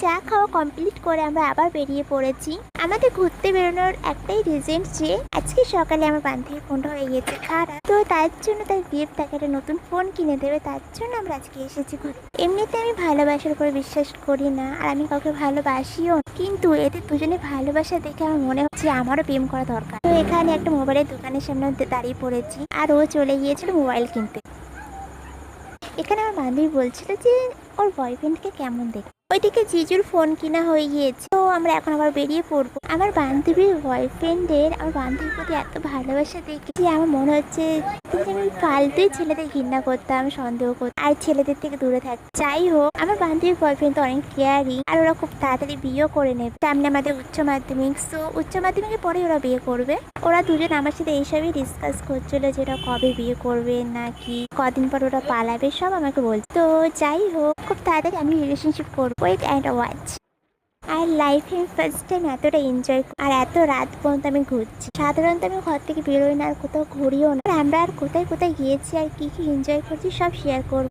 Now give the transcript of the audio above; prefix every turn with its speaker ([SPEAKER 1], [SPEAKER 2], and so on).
[SPEAKER 1] চা খাওয়া কমপ্লিট করে আমরা আবার বেরিয়ে পড়েছি। আমাদের ঘুরতে বেরোনোর একটাই রিজন যে আজকে সকালে আমার বান্ধবীর ফোনটা হয়ে গেছে খারাপ, তো তার জন্য তার গিফট তাকে একটা নতুন ফোন কিনে দেবে, তার জন্য আমরা আজকে এসেছি ঘুরতে। এমনিতে আমি ভালোবাসার উপরে বিশ্বাস করি না, আর আমি কাউকে ভালোবাসিও না, কিন্তু এদের দুজনে ভালোবাসা দেখে আমার মনে হচ্ছে আমারও প্রেম করা দরকার। তো এখানে একটা মোবাইলের দোকানের সামনে দাঁড়িয়ে পড়েছি, আর ও চলে গিয়েছিল মোবাইল কিনতে। এখানে আমার বান্ধবী বলছিল যে ওর বয়ফ্রেন্ডকে কেমন দেখে। ওইদিকে জিজুর ফোন কিনা হয়ে গিয়েছে, তো আমরা এখন আবার বেরিয়ে পড়বো। আমার বান্ধবীর বয়ফ্রেন্ডের আমার বান্ধবীর প্রতি এত ভালোবাসা দেখে যে আমার মনে হচ্ছে যে আমি ফালতুই ছেলেদের ঘৃণা করতাম, সন্দেহ করতাম, আর ছেলেদের থেকে দূরে থাকতাম। যাই হোক, আমার বান্ধবীর বয়ফ্রেন্ড তো অনেক কেয়ারিং, আর ওরা খুব তাড়াতাড়ি বিয়েও করে নেবে। সামনে আমাদের উচ্চ মাধ্যমিক, সো উচ্চ মাধ্যমিকের পরে ওরা বিয়ে করবে। ওরা দুজন আমার সাথে এইসবই ডিসকাস করছিল যে ওরা কবে বিয়ে করবে, নাকি কদিন পর ওরা পালাবে, সব আমাকে বলছে। তো যাই হোক, খুব তাড়াতাড়ি আমি রিলেশনশিপ করবো, ওয়েট অ্যান্ড ওয়াচ। আর লাইফে ফার্স্ট টাইম এতটা এনজয় আর এত রাত পর্যন্ত আমি ঘুরছি। সাধারণত আমি ঘর থেকে বেরোই না, আর কোথাও ঘুরিও না। আর আমরা আর কোথায় কোথায় গিয়েছি আর কি কি এনজয় করছি সব শেয়ার করবো।